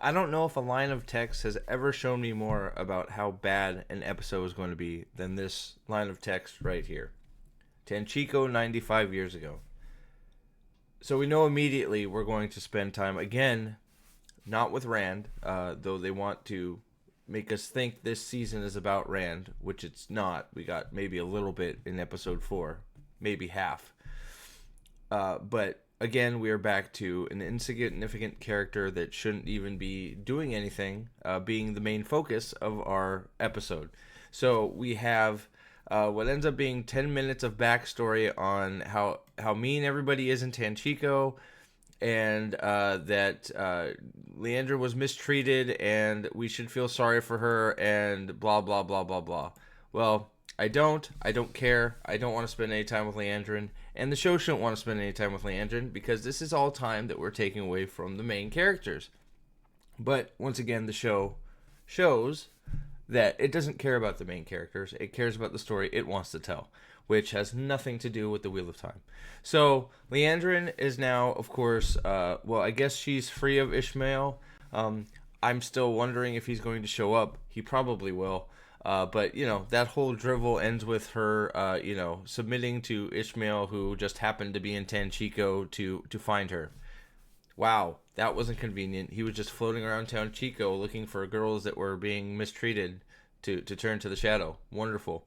I don't know if a line of text has ever shown me more about how bad an episode is going to be than this line of text right here. Tanchico 95 years ago. So we know immediately we're going to spend time again, not with Rand, though they want to make us think this season is about Rand, which it's not. We got maybe a little bit in episode 4, maybe half. But again, we are back to an insignificant character that shouldn't even be doing anything, being the main focus of our episode. So we have what ends up being 10 minutes of backstory on how mean everybody is in Tanchico, and that Leandra was mistreated, and we should feel sorry for her, and blah, blah, blah, blah, blah. Well, I don't care. I don't want to spend any time with Leandrin, and the show shouldn't want to spend any time with Leandrin, because this is all time that we're taking away from the main characters. But, once again, the show shows that it doesn't care about the main characters. It cares about the story it wants to tell, which has nothing to do with the Wheel of Time. So, Leandrin is now, of course, well, I guess she's free of Ishmael. I'm still wondering if he's going to show up. He probably will. But, that whole drivel ends with her, submitting to Ishmael, who just happened to be in Tanchico to find her. Wow, that wasn't convenient. He was just floating around Tanchico looking for girls that were being mistreated to turn to the shadow. Wonderful.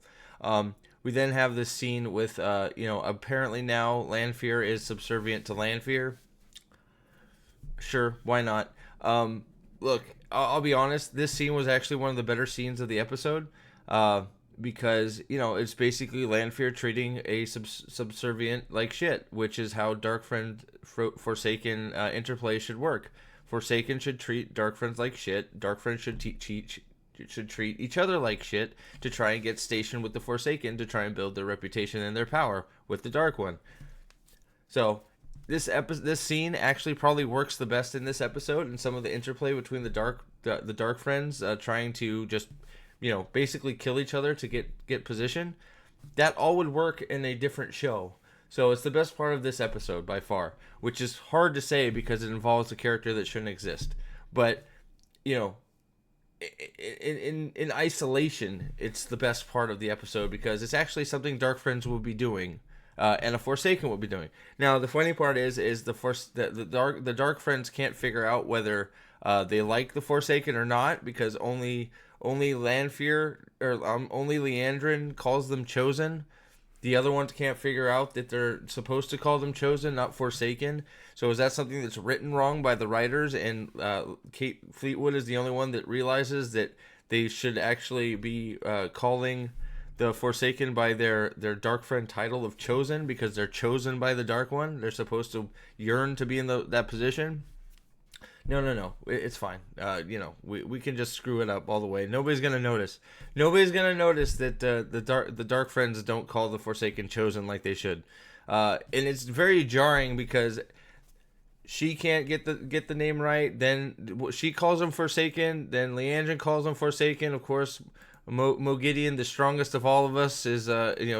We then have this scene with, apparently now Lanfear is subservient to Lanfear. Sure, why not? Look, I'll be honest, this scene was actually one of the better scenes of the episode, because, it's basically Lanfear treating a subservient like shit, which is how Dark Friend Forsaken interplay should work. Forsaken should treat Dark Friends like shit. Dark Friends should treat each other like shit to try and get stationed with the Forsaken to try and build their reputation and their power with the Dark One. So this scene actually probably works the best in this episode, and some of the interplay between the Dark Friends trying to just basically kill each other to get position. That all would work in a different show. So it's the best part of this episode by far, which is hard to say because it involves a character that shouldn't exist. But in isolation, it's the best part of the episode because it's actually something Dark Friends will be doing, and a Forsaken will be doing. Now, the funny part is the Dark Friends can't figure out whether they like the Forsaken or not, because only Lanfear or only Leandrin calls them chosen. The other ones can't figure out that they're supposed to call them chosen, not Forsaken. So is that something that's written wrong by the writers? And Kate Fleetwood is the only one that realizes that they should actually be calling the Forsaken by their Dark Friend title of chosen, because they're chosen by the Dark One. They're supposed to yearn to be in that position. No. It's fine. We can just screw it up all the way. Nobody's gonna notice. Nobody's gonna notice that the Dark Friends don't call the Forsaken chosen like they should. And it's very jarring because she can't get the name right. Then she calls him Forsaken. Then Leandrin calls him Forsaken. Of course, Mogideon, the strongest of all of us, is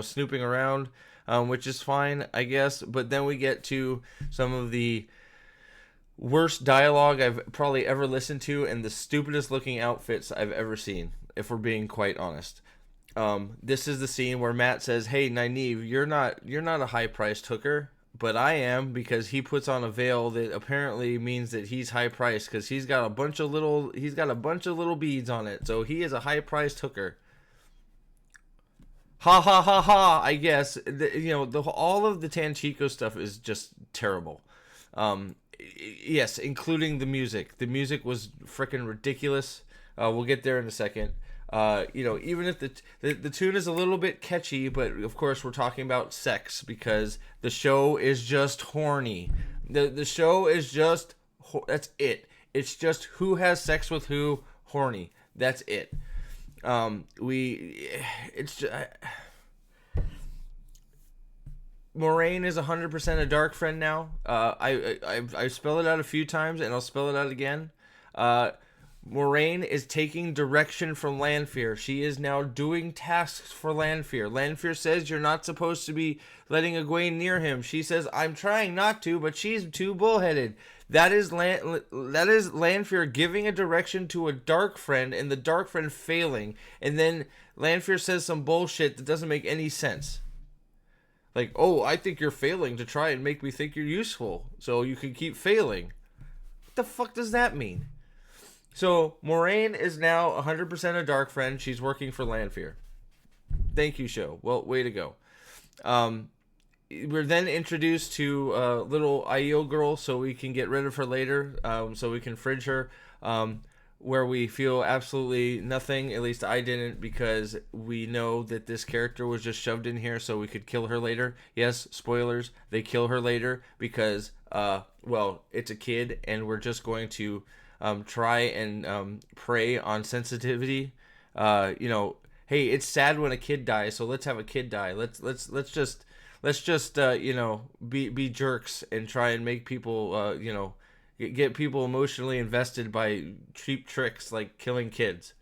snooping around, which is fine, I guess. But then we get to some of the worst dialogue I've probably ever listened to, and the stupidest looking outfits I've ever seen, if we're being quite honest. This is the scene where Matt says, "Hey, Nynaeve, you're not a high-priced hooker, but I am, because he puts on a veil that apparently means that he's high-priced, because he's got a bunch of little beads on it, so he is a high-priced hooker." Ha ha ha ha! I guess all of the Tanchico stuff is just terrible. Yes, including the music. The music was freaking ridiculous. We'll get there in a second. Even if the tune is a little bit catchy, but of course we're talking about sex because the show is just horny. The show is just that's it. It's just who has sex with who, horny. That's it. Moraine is 100% a Dark Friend now. I've spelled it out a few times, and I'll spell it out again. Moraine is taking direction from Lanfear. She is now doing tasks for Lanfear. Lanfear says you're not supposed to be letting Egwene near him. She says, I'm trying not to, but she's too bullheaded. That is Lanfear giving a direction to a dark friend and the dark friend failing, and then Lanfear says some bullshit that doesn't make any sense. Like, oh, I think you're failing to try and make me think you're useful, so you can keep failing. What the fuck does that mean? So, Moraine is now 100% a dark friend. She's working for Lanfear. Thank you, show. Well, way to go. We're then introduced to little Aiel girl, so we can get rid of her later, so we can fridge her, where we feel absolutely nothing. At least I didn't, because we know that this character was just shoved in here so we could kill her later. Yes, spoilers, they kill her later because, well, it's a kid, and we're just going to try and prey on sensitivity. You know, hey, it's sad when a kid dies, so let's have a kid die. Let's just you know, be jerks and try and make people you know, get people emotionally invested by cheap tricks like killing kids.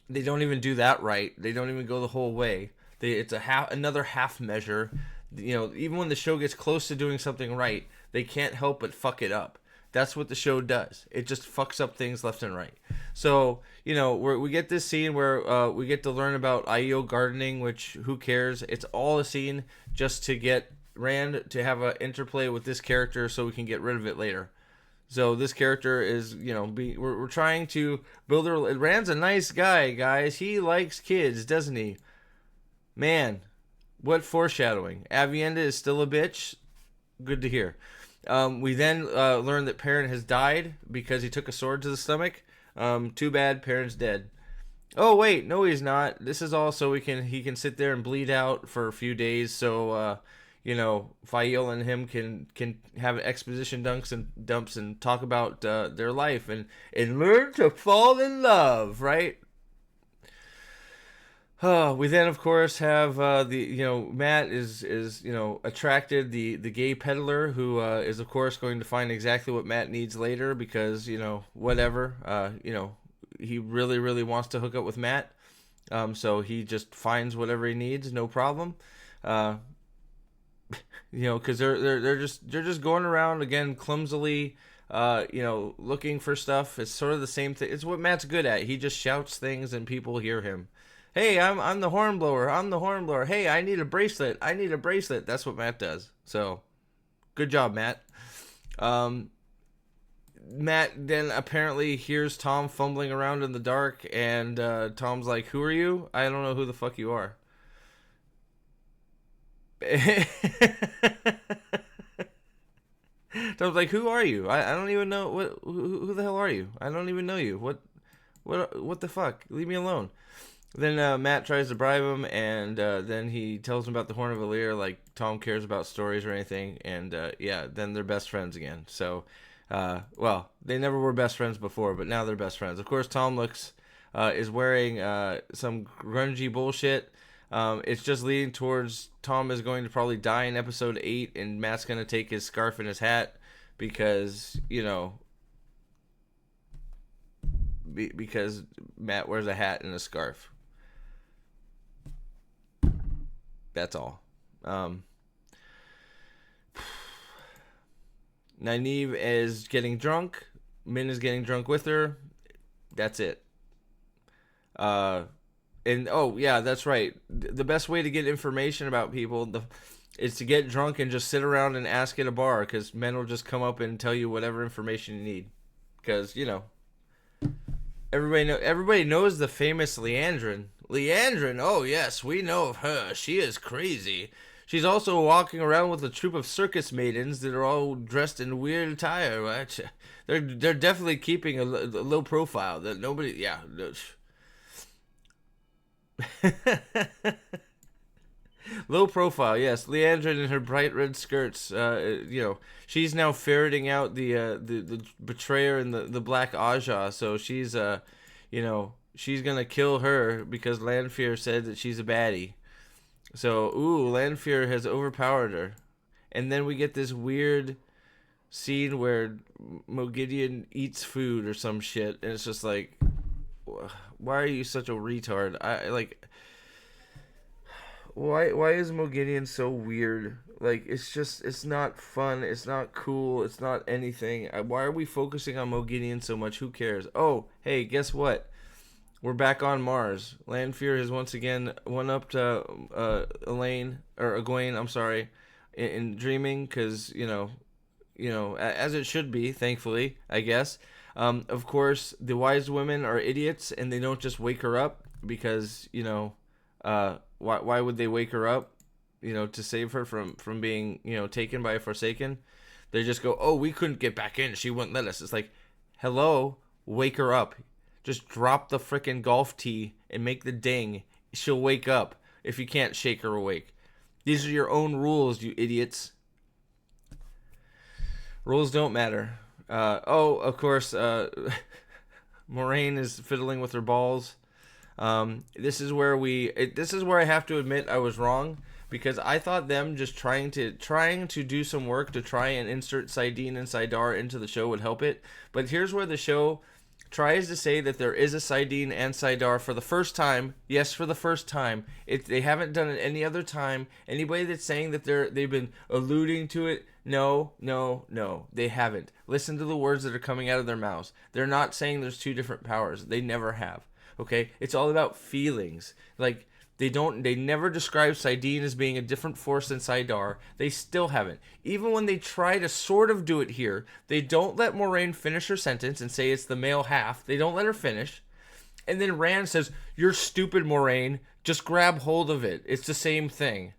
They don't even do that right. They don't even go the whole way. It's another half measure. You know, even when the show gets close to doing something right, they can't help but fuck it up. That's what the show does. It just fucks up things left and right. So, you know, we get this scene where we get to learn about Aiel gardening, which, who cares? It's all a scene just to get Rand to have an interplay with this character so we can get rid of it later. So this character is, you know, we're trying to build a... Rand's a nice guy, guys. He likes kids, doesn't he? Man, what foreshadowing. Avienda is still a bitch. Good to hear. We then learn that Perrin has died because he took a sword to the stomach. Too bad, Perrin's dead. Oh wait, no, he's not. This is all so he can sit there and bleed out for a few days, so you know, Fael and him can have exposition dumps and talk about their life and learn to fall in love, right? We then, of course, have Matt is you know, attracted the gay peddler who is, of course, going to find exactly what Matt needs later because, you know, whatever, you know, he really wants to hook up with Matt, so he just finds whatever he needs, no problem, you know, because they're just going around again clumsily, you know, looking for stuff. It's sort of the same thing. It's what Matt's good at. He just shouts things and people hear him. Hey, I'm the hornblower. I'm the hornblower. Hey, I need a bracelet. I need a bracelet. That's what Matt does. So, good job, Matt. Matt then apparently hears Tom fumbling around in the dark, and Tom's like, "Who are you? I don't know who the fuck you are." Tom's like, "Who are you? I don't even know who the hell are you? I don't even know you. What the fuck? Leave me alone." Then Matt tries to bribe him, and then he tells him about the Horn of Valyr, like Tom cares about stories or anything, and yeah, then they're best friends again. So, well, they never were best friends before, but now they're best friends. Of course, Tom is wearing some grungy bullshit. It's just leading towards Tom is going to probably die in episode 8, and Matt's going to take his scarf and his hat because, you know, because Matt wears a hat and a scarf. That's all. Nynaeve is getting drunk. Min is getting drunk with her. That's it. And oh yeah, that's right. The best way to get information about people is to get drunk and just sit around and ask at a bar, because men will just come up and tell you whatever information you need. Because, you know, everybody knows the famous Leandrin. Leandrin, oh yes, we know of her. She is crazy. She's also walking around with a troop of circus maidens that are all dressed in weird attire, right? They're definitely keeping a low profile. That nobody, yeah. Low profile, yes. Leandrin in her bright red skirts. You know, she's now ferreting out the betrayer and the Black Aja. So she's you know, she's gonna kill her because Lanfear said that she's a baddie. So, ooh, Lanfear has overpowered her. And then we get this weird scene where Mogideon eats food or some shit, and it's just like, why are you such a retard? Why is Mogideon so weird? Like, it's not fun, it's not cool, it's not anything. Why are we focusing on Mogideon so much? Who cares? Oh, hey, guess what? We're back on Mars. Lanfear has once again one-upped Elaine, or Egwene, I'm sorry, in dreaming, because, as it should be, thankfully, I guess. Of course, the wise women are idiots, and they don't just wake her up, because, why would they wake her up? To save her from being, taken by a Forsaken. They just go, oh, we couldn't get back in. She wouldn't let us. It's like, hello, wake her up. Just drop the frickin' golf tee and make the ding. She'll wake up if you can't shake her awake. These are your own rules, you idiots. Rules don't matter. Of course, Moraine is fiddling with her balls. This is where I have to admit I was wrong, because I thought them just trying to do some work to try and insert Saidin and Saidar into the show would help it. But here's where the show tries to say that there is a Saidin and Saidar for the first time. Yes, for the first time. They haven't done it any other time. Anybody that's saying that they've been alluding to it, no, they haven't. Listen to the words that are coming out of their mouths. They're not saying there's two different powers. They never have. Okay? It's all about feelings. Like, they never describe Saidin as being a different force than Saidar. They still haven't. Even when they try to sort of do it here, they don't let Moraine finish her sentence and say it's the male half. They don't let her finish. And then Rand says, "You're stupid, Moraine. Just grab hold of it. It's the same thing."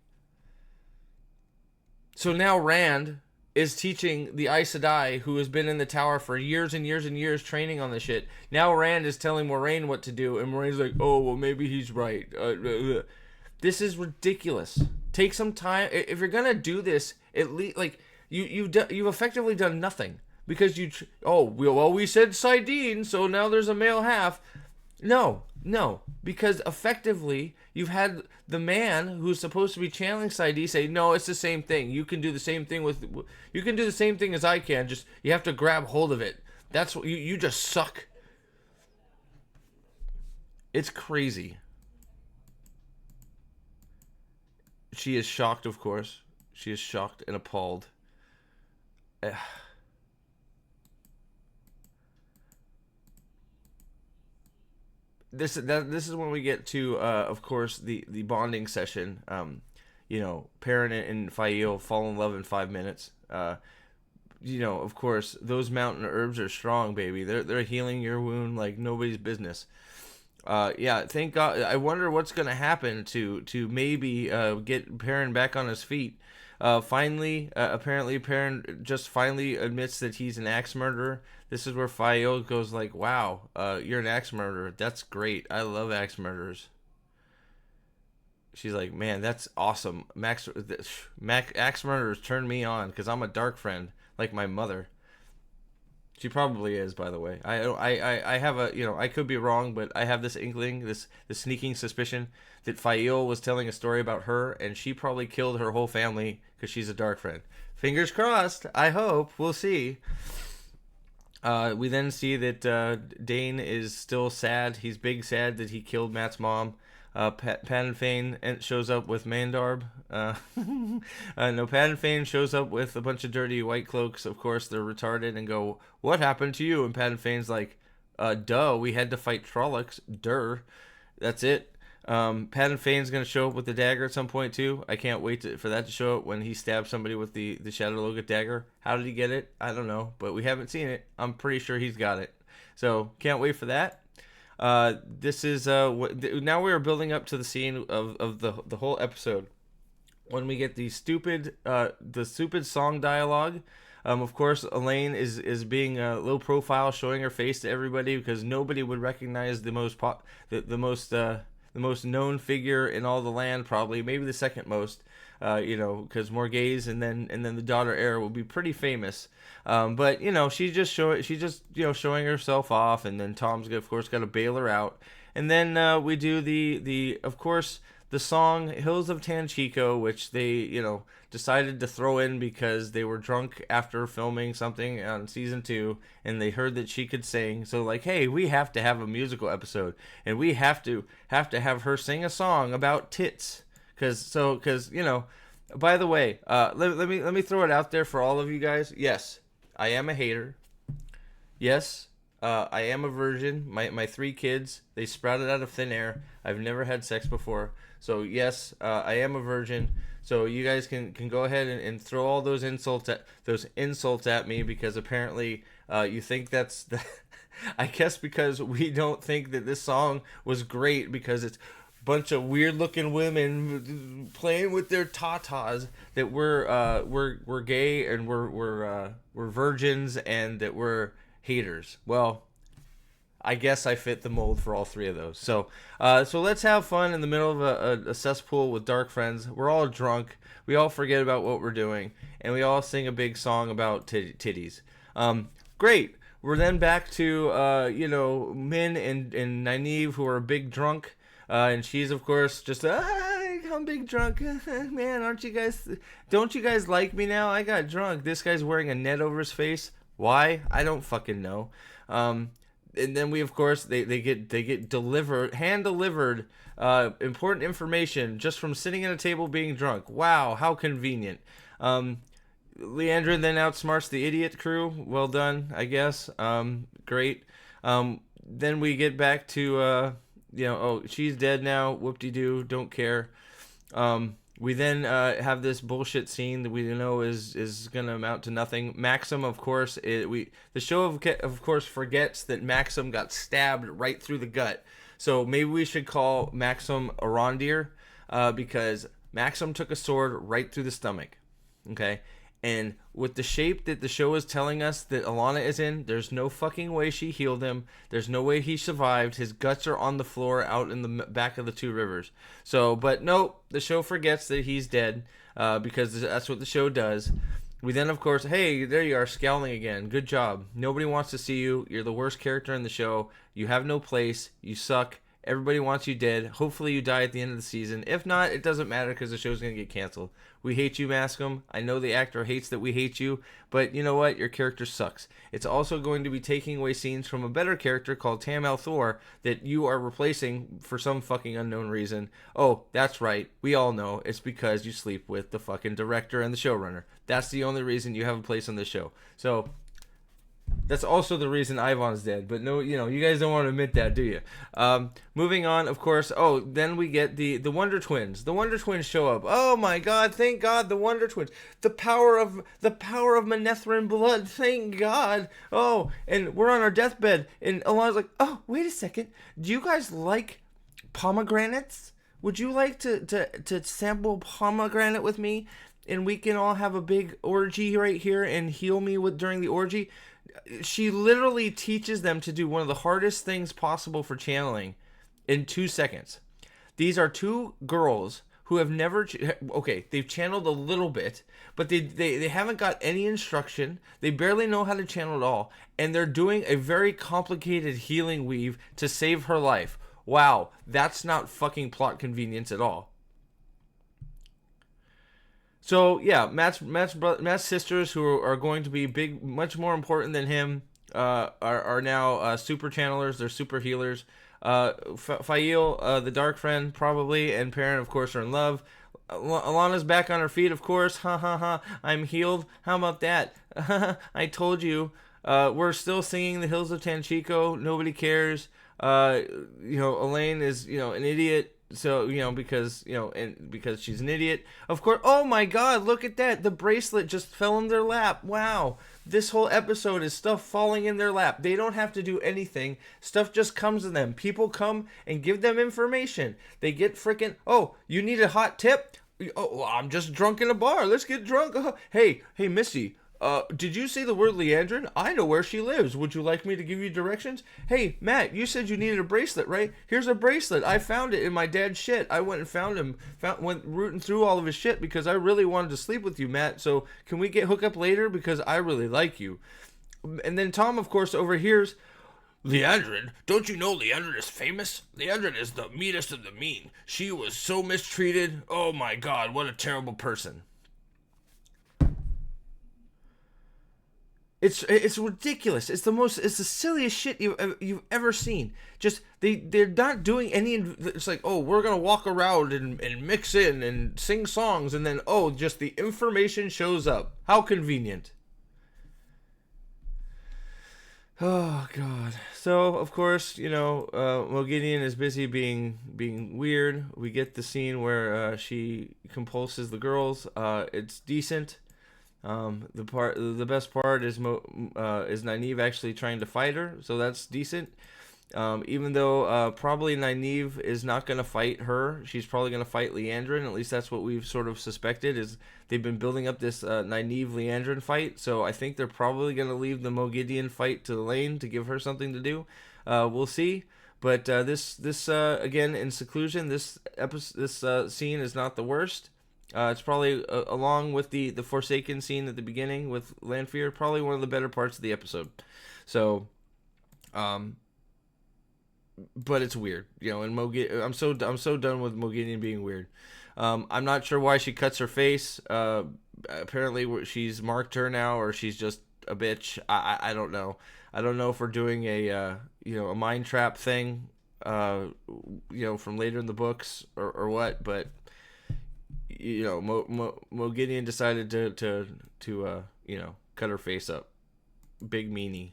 So now Rand is teaching the Aes Sedai, who has been in the tower for years and years and years training on this shit. Now Rand is telling Moraine what to do, and Moraine's like, oh, well, maybe he's right. This is ridiculous. Take some time. If you're going to do this, at least, like, you've effectively done nothing. Because we said Saidin, so now there's a male half. No, because effectively you've had the man who's supposed to be channeling Saidin say, no, it's the same thing. You can do the same thing as I can. Just you have to grab hold of it. That's what you just suck. It's crazy. She is shocked, of course. She is shocked and appalled. This is when we get to, of course, the bonding session. Perrin and Fael fall in love in 5 minutes. Of course, those mountain herbs are strong, baby. They're healing your wound like nobody's business. Thank God. I wonder what's gonna happen to maybe get Perrin back on his feet. Apparently, Perrin just finally admits that he's an axe murderer. This is where Fael goes like, wow, you're an axe murderer. That's great. I love axe murderers. She's like, man, that's awesome. Axe murderers turn me on because I'm a dark friend, like my mother. She probably is, by the way. I have I could be wrong, but I have this inkling, this sneaking suspicion that Fael was telling a story about her, and she probably killed her whole family because she's a dark friend. Fingers crossed. I hope. We'll see. We then see that Dane is still sad. He's big sad that he killed Matt's mom. Padenfane shows up with Mandarb. Padenfane shows up with a bunch of dirty white cloaks. Of course, they're retarded and go, what happened to you? And Padenfane's like, duh, we had to fight Trollocs. Durr. That's it. Padenfane's going to show up with the dagger at some point, too. I can't wait for that to show up when he stabs somebody with the Shadow Logut dagger. How did he get it? I don't know, but we haven't seen it. I'm pretty sure he's got it. So, can't wait for that. This is now we are building up to the scene of the whole episode when we get the stupid song dialogue. Of course, Elaine is being low profile, showing her face to everybody because nobody would recognize the most known figure in all the land, probably maybe the second most. Because Morghese and then the daughter Era will be pretty famous. But she's just showing herself off, and then Tom's of course got to bail her out, and then we do the of course the song Hills of Tanchico, which they decided to throw in because they were drunk after filming something on season 2, and they heard that she could sing. So like, hey, we have to have a musical episode, and we have to have her sing a song about tits. Because by the way, let me throw it out there for all of you guys. Yes, I am a hater. Yes, I am a virgin. My 3 kids, they sprouted out of thin air. I've never had sex before. So yes, I am a virgin. So you guys can go ahead and throw all those insults at me, because apparently you think that's the I guess because we don't think that this song was great because it's a bunch of weird looking women playing with their tatas, that we're gay and we're virgins and that we're haters. Well, I guess I fit the mold for all 3 of those. So let's have fun in the middle of a cesspool with dark friends. We're all drunk. We all forget about what we're doing, and we all sing a big song about titties. Great. We're then back to Min and Nynaeve, who are a big drunk, and she's of course just I'm big drunk. Man, don't you guys like me now? I got drunk. This guy's wearing a net over his face. Why? I don't fucking know. And then we, of course, they get hand delivered important information just from sitting at a table being drunk. Wow, how convenient. Leandrin then outsmarts the idiot crew. Well done, I guess. Great. Then we get back to she's dead now. Whoop-de-doo. Don't care. We then have this bullshit scene that we know is gonna amount to nothing. Maxim, of course, the show of course forgets that Maxim got stabbed right through the gut. So maybe we should call Maxim Arondir, because Maxim took a sword right through the stomach. Okay. And with the shape that the show is telling us that Alana is in, there's no fucking way she healed him. There's no way he survived. His guts are on the floor out in the back of the 2 rivers. So, but no, the show forgets that he's dead, because that's what the show does. We then, of course, hey, there you are, scowling again. Good job. Nobody wants to see you. You're the worst character in the show. You have no place. You suck. Everybody wants you dead. Hopefully you die at the end of the season. If not, it doesn't matter because the show's going to get canceled. We hate you, Mascom. I know the actor hates that we hate you, but you know what? Your character sucks. It's also going to be taking away scenes from a better character called Tam Thor that you are replacing for some fucking unknown reason. Oh, that's right. We all know. It's because you sleep with the fucking director and the showrunner. That's the only reason you have a place on this show. So that's also the reason Ivan's dead, but no, you guys don't want to admit that, do you? Moving on, of course. Oh, then we get the Wonder Twins. The Wonder Twins show up. Oh my God! Thank God, the Wonder Twins. The power of Manetheren blood. Thank God. Oh, and we're on our deathbed, and Alana's like, oh, wait a second. Do you guys like pomegranates? Would you like to sample pomegranate with me, and we can all have a big orgy right here and heal me during the orgy? She literally teaches them to do one of the hardest things possible for channeling in 2 seconds. These are 2 girls who have never... Okay, they've channeled a little bit, but they haven't got any instruction. They barely know how to channel at all. And they're doing a very complicated healing weave to save her life. Wow, that's not fucking plot convenience at all. So yeah, Matt's sisters, who are going to be big, much more important than him, are now super channelers. They're super healers. Fail, the dark friend, probably, and Perrin, of course, are in love. Alana's back on her feet, of course. Ha ha ha! I'm healed. How about that? I told you. We're still singing the Hills of Tanchico. Nobody cares. Elaine is an idiot. So, because she's an idiot. Of course, oh my God, look at that. The bracelet just fell in their lap. Wow. This whole episode is stuff falling in their lap. They don't have to do anything. Stuff just comes to them. People come and give them information. They get freaking, oh, you need a hot tip? Oh, well, I'm just drunk in a bar. Let's get drunk. Hey, Missy. Did you say the word Leandrin? I know where she lives. Would you like me to give you directions? Hey, Matt, you said you needed a bracelet, right? Here's a bracelet. I found it in my dad's shit. I went and found him, went rooting through all of his shit because I really wanted to sleep with you, Matt. So can we hook up later? Because I really like you. And then Tom, of course, overhears, Leandrin, don't you know Leandrin is famous? Leandrin is the meanest of the mean. She was so mistreated. Oh my God, what a terrible person. It's ridiculous. It's the silliest shit you've ever seen. Just they're not doing any. It's like, oh, we're gonna walk around and mix in and sing songs, and then, oh, just the information shows up. How convenient. Oh God. So of course, Mogideon is busy being weird. We get the scene where she compulses the girls. It's decent. The best part is Nynaeve actually trying to fight her, so that's decent. Even though probably Nynaeve is not going to fight her, she's probably going to fight Leandrin. At least that's what we've sort of suspected. Is they've been building up this Nynaeve Leandrin fight, so I think they're probably going to leave the Mogideon fight to Elaine to give her something to do. We'll see. But this again in seclusion, this scene is not the worst. It's probably along with the Forsaken scene at the beginning with Lanfear, probably one of the better parts of the episode. So, but it's weird, And I'm so done with Mogideon being weird. I'm not sure why she cuts her face. Apparently she's marked her now, or she's just a bitch. I don't know. I don't know if we're doing a mind trap thing, from later in the books or what, but. Mogideon decided to cut her face up. Big meanie.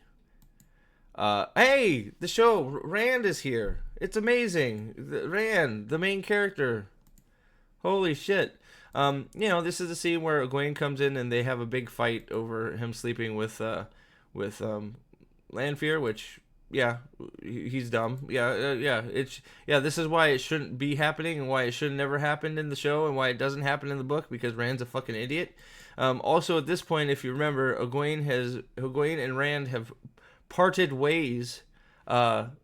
Hey, the show Rand is here. It's amazing. Rand, the main character. Holy shit. This is the scene where Egwene comes in and they have a big fight over him sleeping with Lanfear, which. Yeah, he's dumb. This is why it shouldn't be happening and why it should never happened in the show and why it doesn't happen in the book, because Rand's a fucking idiot. Also, at this point, if you remember, Egwene and Rand have parted ways on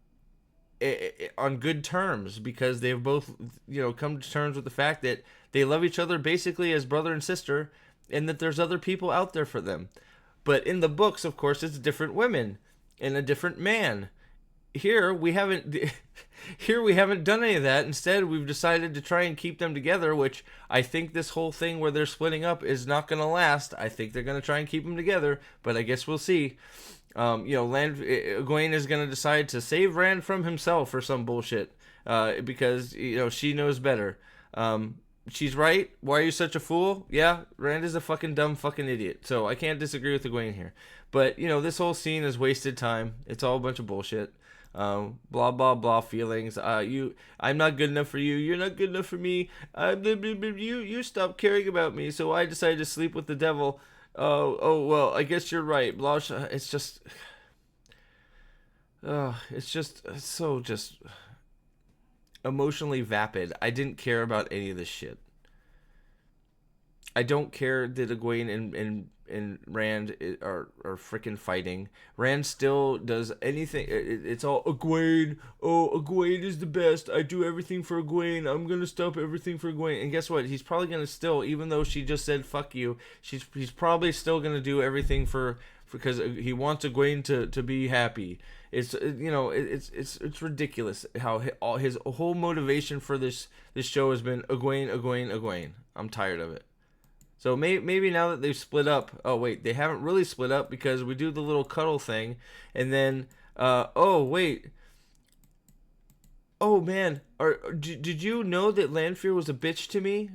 good terms, because they've both come to terms with the fact that they love each other basically as brother and sister, and that there's other people out there for them. But in the books, of course, it's different women and a different man. Here we haven't done any of that. Instead, we've decided to try and keep them together, which I think this whole thing where they're splitting up is not going to last. I think they're going to try and keep them together, but I guess we'll see. Egwene is going to decide to save Rand from himself or some bullshit, because she knows better. She's right. Why are you such a fool? Yeah, Rand is a fucking dumb fucking idiot. So I can't disagree with Egwene here. But, this whole scene is wasted time. It's all a bunch of bullshit. Blah, blah, blah feelings. I'm not good enough for you. You're not good enough for me. You stopped caring about me, so I decided to sleep with the devil. Oh, well, I guess you're right. Blah, it's just... it's so just... emotionally vapid. I didn't care about any of this shit. I don't care that Egwene and Rand are freaking fighting. Rand still does anything. It's all Egwene. Oh, Egwene is the best. I do everything for Egwene. I'm gonna stop everything for Egwene. And guess what? He's probably gonna still, even though she just said fuck you, he's probably still gonna do everything because he wants Egwene to be happy. It's it's ridiculous how his whole motivation for this show has been Egwene. I'm tired of it. So maybe now that they've split up. Oh wait, they haven't really split up, because we do the little cuddle thing, and then oh wait. Oh man, did you know that Lanfear was a bitch to me?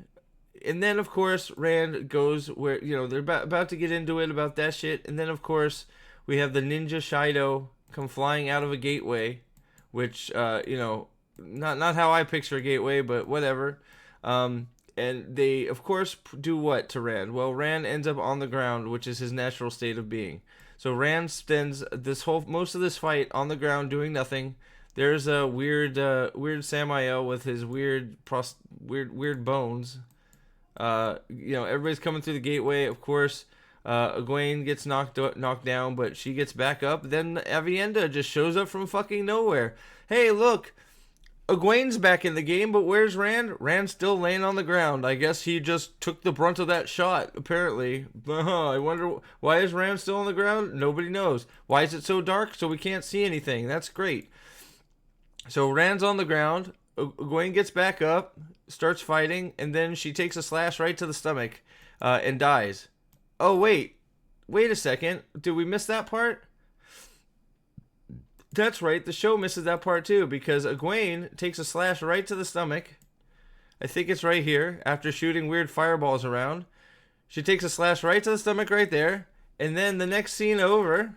And then of course Rand goes where they're about to get into it about that shit, and then of course we have the ninja Shido come flying out of a gateway, which not how I picture a gateway, but whatever. And they, of course, do what to Rand? Well, Rand ends up on the ground, which is his natural state of being. So Rand spends most of this fight on the ground doing nothing. There's a weird Samael with his weird bones. Everybody's coming through the gateway. Of course, Egwene gets knocked down, but she gets back up. Then Avienda just shows up from fucking nowhere. Hey, look. Egwene's back in the game, but where's Rand? Rand's still laying on the ground. I guess he just took the brunt of that shot, apparently. I wonder, why is Rand still on the ground? Nobody knows. Why is it so dark? So we can't see anything. That's great. So Rand's on the ground. Egwene gets back up, starts fighting, and then she takes a slash right to the stomach and dies. Oh, wait. wait a second. Did we miss that part? That's right. The show misses that part too because Egwene takes a slash right to the stomach. I think it's right here after shooting weird fireballs around. She takes a slash right to the stomach right there. And then the next scene over,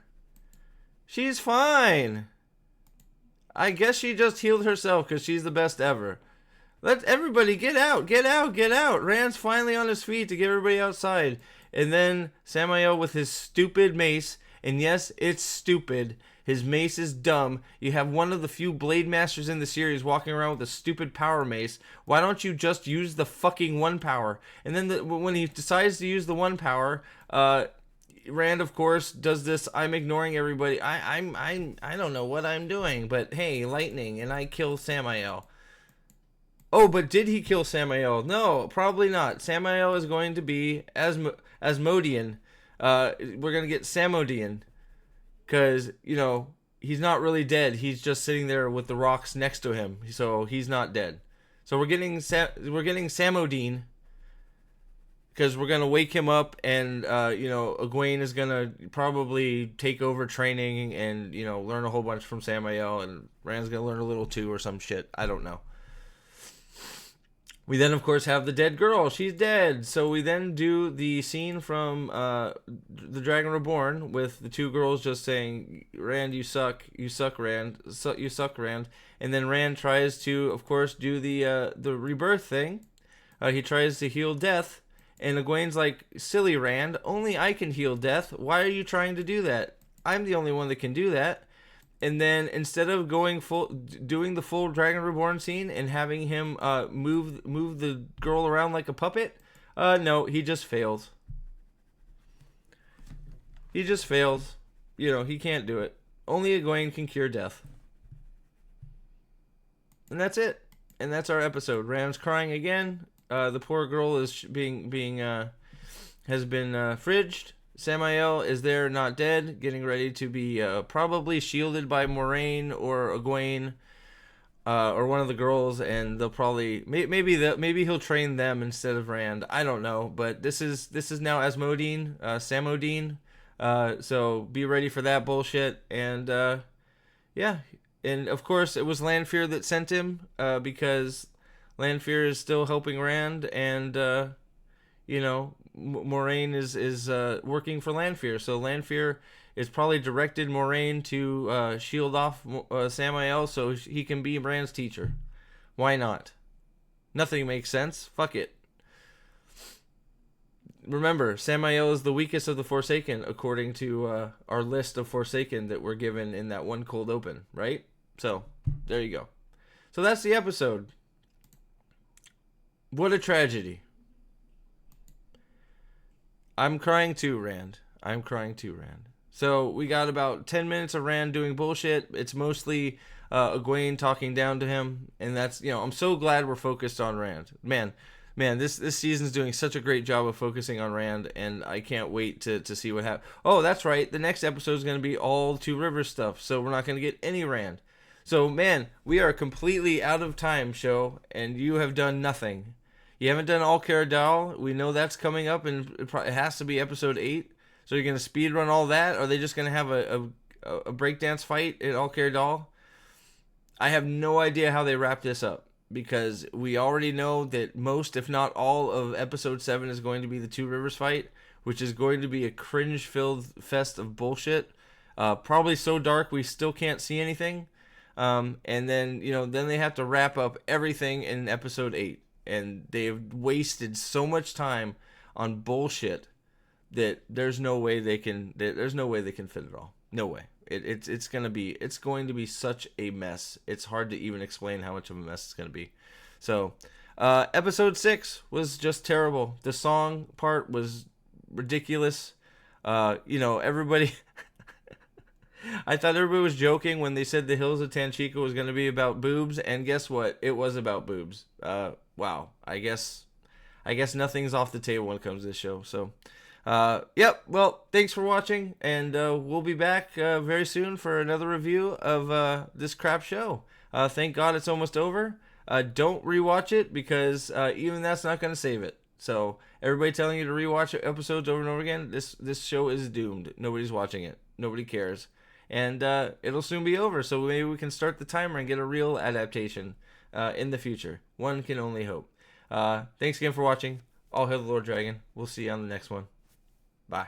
she's fine. I guess she just healed herself because she's the best ever. Let everybody get out, get out, get out. Rand's finally on his feet to get everybody outside. And then Samael with his stupid mace. And yes, it's stupid. His mace is dumb. You have one of the few Blade Masters in the series walking around with a stupid power mace. Why don't you just use the fucking one power? And then when he decides to use the one power, Rand, of course, does this. I'm ignoring everybody. I don't know what I'm doing, but hey, lightning, and I kill Samael. Oh, but did he kill Samael? No, probably not. Samael is going to be Asmodean. We're gonna get Samodian. Because, you know, he's not really dead. He's just sitting there with the rocks next to him. So he's not dead. So we're getting Samodine. Because we're going to wake him up and, Egwene is going to probably take over training and, learn a whole bunch from Samael. And Rand's going to learn a little too or some shit. I don't know. We then, of course, have the dead girl. She's dead. So we then do the scene from The Dragon Reborn with the two girls just saying, Rand, you suck. You suck, Rand. You suck, Rand. And then Rand tries to, of course, do the rebirth thing. He tries to heal death. And Egwene's like, silly Rand, only I can heal death. Why are you trying to do that? I'm the only one that can do that. And then instead of doing the full Dragon Reborn scene and having him move the girl around like a puppet, no, he just fails. He just fails. He can't do it. Only Egwene can cure death. And that's it. And that's our episode. Rand's crying again. The poor girl is has been fridged. Samael is there, not dead, getting ready to be probably shielded by Moraine or Egwene or one of the girls, and they'll probably maybe he'll train them instead of Rand. I don't know, but this is now Asmodean, Samodine. So be ready for that bullshit, and yeah, and of course it was Lanfear that sent him because Lanfear is still helping Rand, and Moraine is working for Lanfear, so Lanfear is probably directed Moraine to shield off Samael so he can be Rand's teacher. Why not? Nothing makes sense. Fuck it. Remember, Samael is the weakest of the Forsaken according to our list of Forsaken that we're given in that one cold open, right? So, there you go. So that's the episode. What a tragedy. I'm crying too, Rand. I'm crying too, Rand. So we got about 10 minutes of Rand doing bullshit. It's mostly Egwene talking down to him. And that's, I'm so glad we're focused on Rand. Man, this season's doing such a great job of focusing on Rand. And I can't wait to see what happens. Oh, that's right. The next episode is going to be all Two Rivers stuff. So we're not going to get any Rand. So, man, we are completely out of time, show. And you have done nothing. You haven't done All Caradal. We know that's coming up, and it has to be episode 8. So you're going to speed run all that? Or are they just going to have a breakdance fight at All Caradal? I have no idea how they wrap this up, because we already know that most, if not all, of episode 7 is going to be the Two Rivers fight, which is going to be a cringe-filled fest of bullshit. Probably so dark we still can't see anything. And then, then they have to wrap up everything in episode 8. And they've wasted so much time on bullshit that there's no way they can fit it all. No way. It's going to be such a mess. It's hard to even explain how much of a mess it's going to be. So, episode 6 was just terrible. The song part was ridiculous. Everybody I thought everybody was joking when they said the Hills of Tanchico was going to be about boobs, and guess what? It was about boobs. Wow. I guess nothing's off the table when it comes to this show. So, yep. Well, thanks for watching, and we'll be back very soon for another review of this crap show. Thank God it's almost over. Don't rewatch it, because even that's not going to save it. So everybody telling you to rewatch episodes over and over again, this show is doomed. Nobody's watching it. Nobody cares, and it'll soon be over. So maybe we can start the timer and get a real adaptation in the future. One can only hope. Thanks again for watching. All hail the Lord Dragon. We'll see you on the next one. Bye.